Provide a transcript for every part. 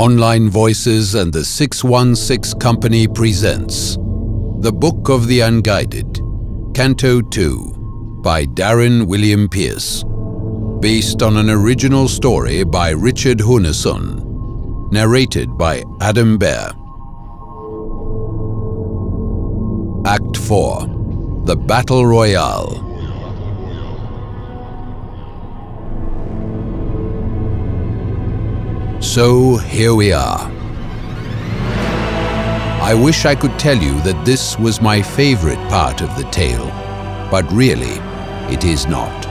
Online Voices and the 616 Company presents The Book of the Unguided, Canto II by Darren William Pearce, based on an original story by Richard Sjunnesson, narrated by Behr. Act 4, The Battle Royale. So here we are. I wish I could tell you that this was my favorite part of the tale, but really, it is not.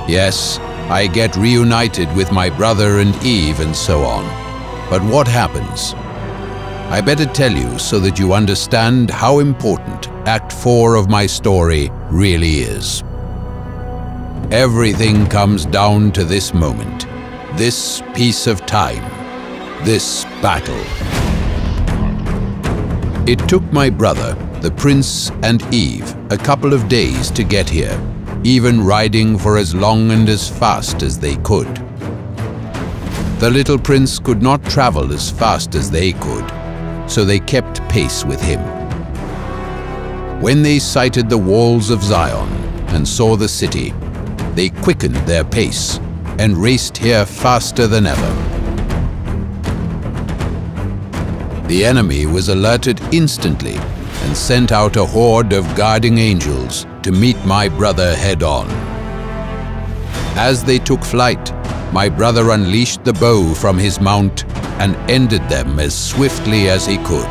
Yes, I get reunited with my brother and Eve and so on, but what happens? I better tell you so that you understand how important Act 4 of my story really is. Everything comes down to this moment. This piece of time, this battle. It took my brother, the prince, and Eve a couple of days to get here, even riding for as long and as fast as they could. The little prince could not travel as fast as they could, so they kept pace with him. When they sighted the walls of Zion and saw the city, they quickened their pace and raced here faster than ever. The enemy was alerted instantly and sent out a horde of guarding angels to meet my brother head-on. As they took flight, my brother unleashed the bow from his mount and ended them as swiftly as he could.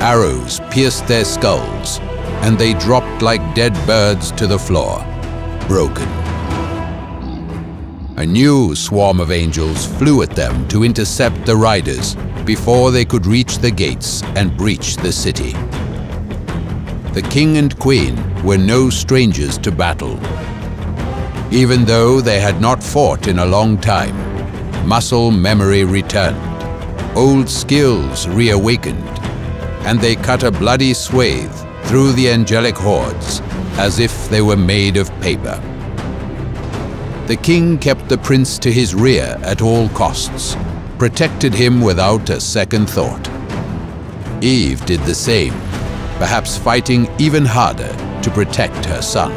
Arrows pierced their skulls, and they dropped like dead birds to the floor, broken. A new swarm of angels flew at them to intercept the riders before they could reach the gates and breach the city. The king and queen were no strangers to battle. Even though they had not fought in a long time, muscle memory returned, old skills reawakened, and they cut a bloody swathe through the angelic hordes as if they were made of paper. The king kept the prince to his rear at all costs, protected him without a second thought. Eve did the same, perhaps fighting even harder to protect her son.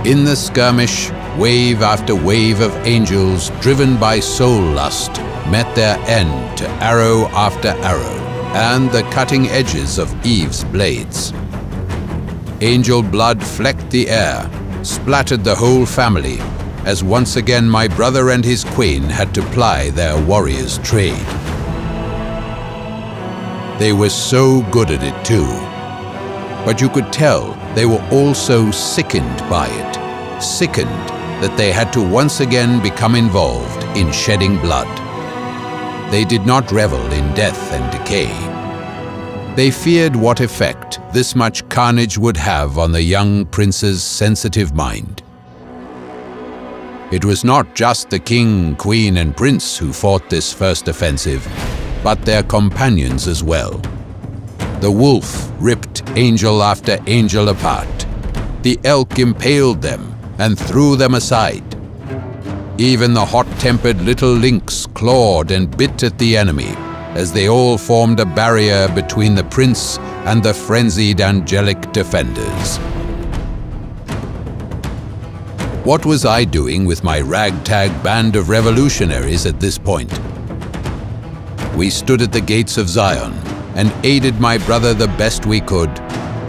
In the skirmish, wave after wave of angels driven by soul lust met their end to arrow after arrow and the cutting edges of Eve's blades. Angel blood flecked the air, splattered the whole family, as once again my brother and his queen had to ply their warrior's trade. They were so good at it too, but you could tell they were also sickened by it, sickened that they had to once again become involved in shedding blood. They did not revel in death and decay. They feared what effect this much carnage would have on the young prince's sensitive mind. It was not just the king, queen, and prince who fought this first offensive, but their companions as well. The wolf ripped angel after angel apart. The elk impaled them and threw them aside. Even the hot-tempered little lynx clawed and bit at the enemy, as they all formed a barrier between the prince and the frenzied angelic defenders. What was I doing with my ragtag band of revolutionaries at this point? We stood at the gates of Zion and aided my brother the best we could,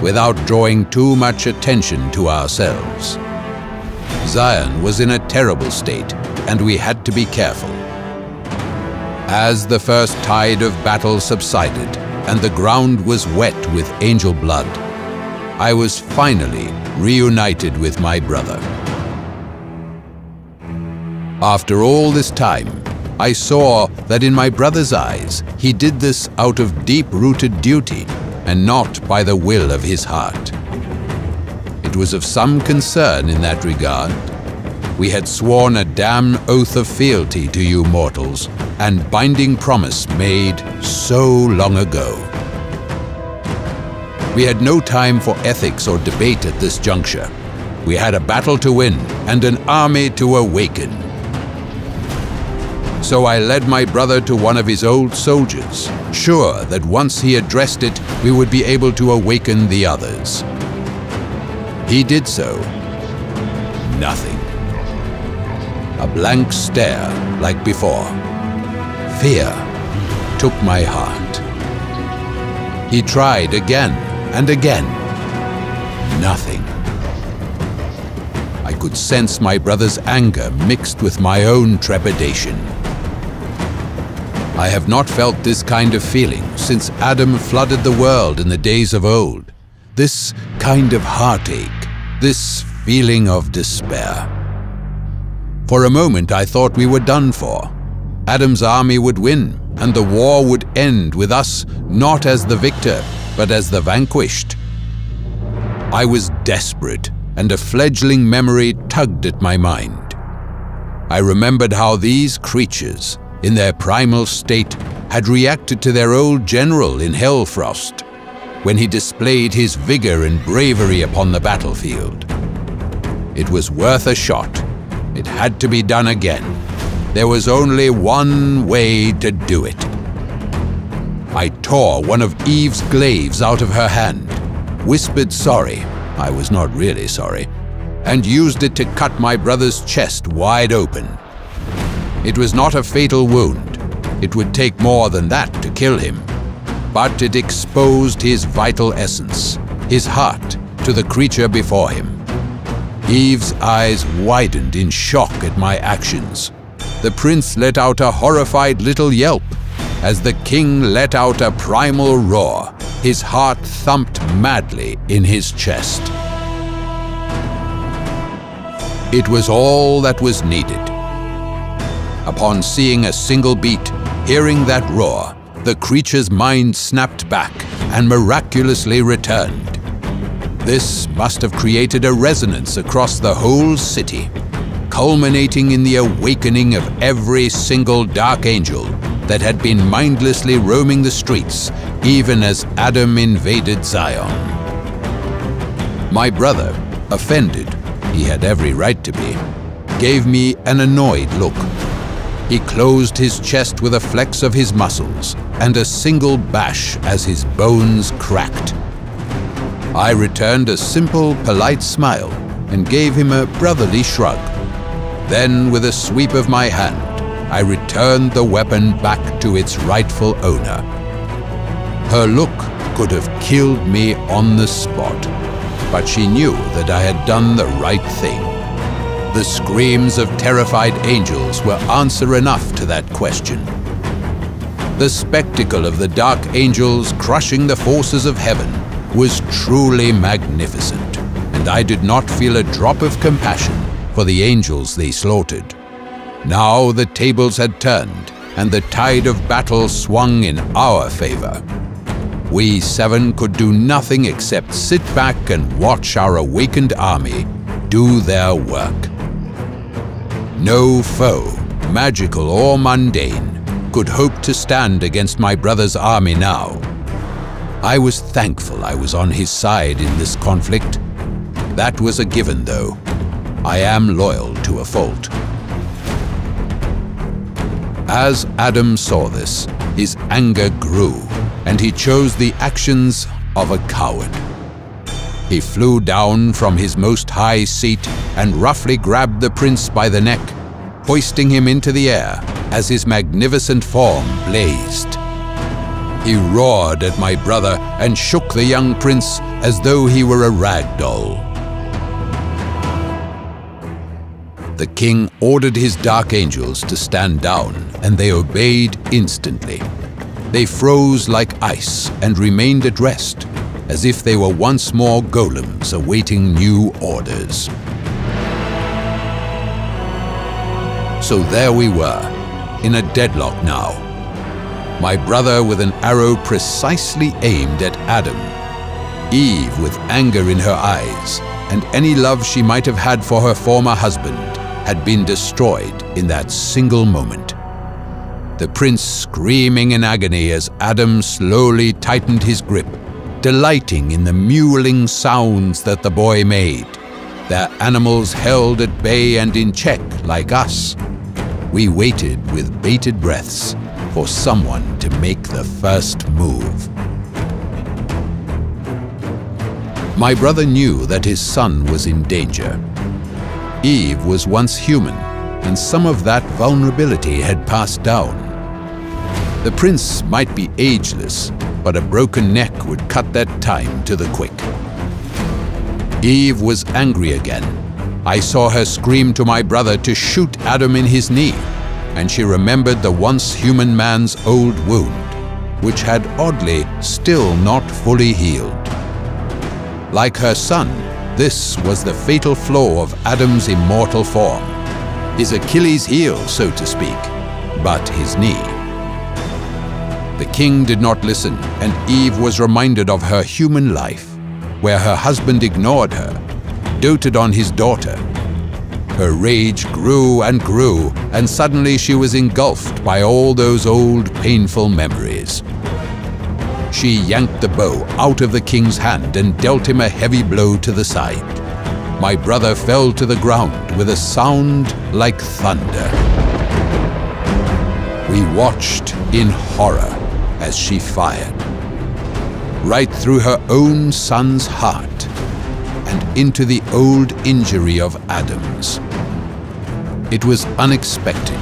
without drawing too much attention to ourselves. Zion was in a terrible state, and we had to be careful. As the first tide of battle subsided and the ground was wet with angel blood, I was finally reunited with my brother. After all this time, I saw that in my brother's eyes, he did this out of deep-rooted duty and not by the will of his heart. It was of some concern in that regard. We had sworn a damn oath of fealty to you mortals, and binding promise made so long ago. We had no time for ethics or debate at this juncture. We had a battle to win and an army to awaken. So I led my brother to one of his old soldiers, sure that once he addressed it, we would be able to awaken the others. He did so. Nothing. A blank stare like before. Fear took my heart. He tried again and again. Nothing. I could sense my brother's anger mixed with my own trepidation. I have not felt this kind of feeling since Adam flooded the world in the days of old. This kind of heartache, this feeling of despair. For a moment I thought we were done for. Adam's army would win, and the war would end with us not as the victor, but as the vanquished. I was desperate, and a fledgling memory tugged at my mind. I remembered how these creatures, in their primal state, had reacted to their old general in Hellfrost, when he displayed his vigor and bravery upon the battlefield. It was worth a shot. It had to be done again. There was only one way to do it. I tore one of Eve's glaives out of her hand, whispered sorry, I was not really sorry, and used it to cut my brother's chest wide open. It was not a fatal wound. It would take more than that to kill him. But it exposed his vital essence, his heart, to the creature before him. Eve's eyes widened in shock at my actions. The prince let out a horrified little yelp, as the king let out a primal roar. His heart thumped madly in his chest. It was all that was needed. Upon seeing a single beat, hearing that roar, the creature's mind snapped back and miraculously returned. This must have created a resonance across the whole city, culminating in the awakening of every single dark angel that had been mindlessly roaming the streets, even as Adam invaded Zion. My brother, offended, he had every right to be, gave me an annoyed look. He closed his chest with a flex of his muscles and a single bash as his bones cracked. I returned a simple, polite smile and gave him a brotherly shrug. Then, with a sweep of my hand, I returned the weapon back to its rightful owner. Her look could have killed me on the spot, but she knew that I had done the right thing. The screams of terrified angels were answer enough to that question. The spectacle of the dark angels crushing the forces of heaven was truly magnificent, and I did not feel a drop of compassion for the angels they slaughtered. Now the tables had turned, and the tide of battle swung in our favor. We seven could do nothing except sit back and watch our awakened army do their work. No foe, magical or mundane, could hope to stand against my brother's army now. I was thankful I was on his side in this conflict. That was a given, though. I am loyal to a fault. As Adam saw this, his anger grew, and he chose the actions of a coward. He flew down from his most high seat and roughly grabbed the prince by the neck, hoisting him into the air as his magnificent form blazed. He roared at my brother and shook the young prince as though he were a rag doll. The king ordered his dark angels to stand down, and they obeyed instantly. They froze like ice and remained at rest, as if they were once more golems awaiting new orders. So there we were, in a deadlock now. My brother with an arrow precisely aimed at Adam, Eve with anger in her eyes, and any love she might have had for her former husband had been destroyed in that single moment. The prince screaming in agony as Adam slowly tightened his grip, delighting in the mewling sounds that the boy made. their animals held at bay and in check like us. We waited with bated breaths for someone to make the first move. My brother knew that his son was in danger. Eve was once human, and some of that vulnerability had passed down. The prince might be ageless, but a broken neck would cut that time to the quick. Eve was angry again. I saw her scream to my brother to shoot Adam in his knee, and she remembered the once human man's old wound, which had oddly still not fully healed. Like her son, this was the fatal flaw of Adam's immortal form, his Achilles heel, so to speak, but his knee. The king did not listen, and Eve was reminded of her human life, where her husband ignored her, doted on his daughter. Her rage grew and grew, and suddenly she was engulfed by all those old painful memories. She yanked the bow out of the king's hand and dealt him a heavy blow to the side. My brother fell to the ground with a sound like thunder. We watched in horror as she fired, right through her own son's heart and into the old injury of Adam's. It was unexpected.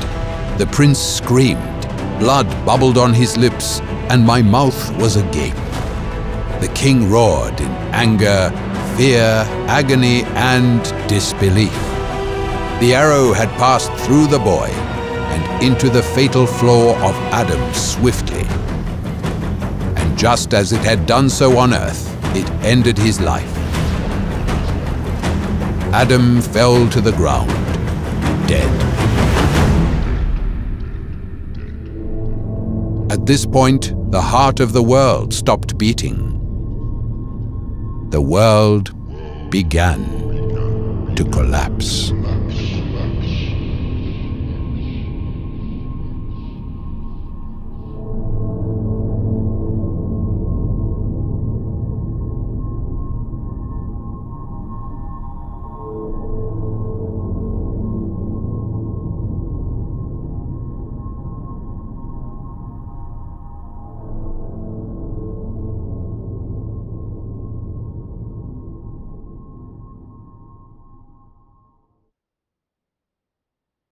The prince screamed, blood bubbled on his lips, and my mouth was agape. The king roared in anger, fear, agony, and disbelief. The arrow had passed through the boy and into the fatal flaw of Adam swiftly. And just as it had done so on earth, it ended his life. Adam fell to the ground, dead. At this point, the heart of the world stopped beating. The world began to collapse.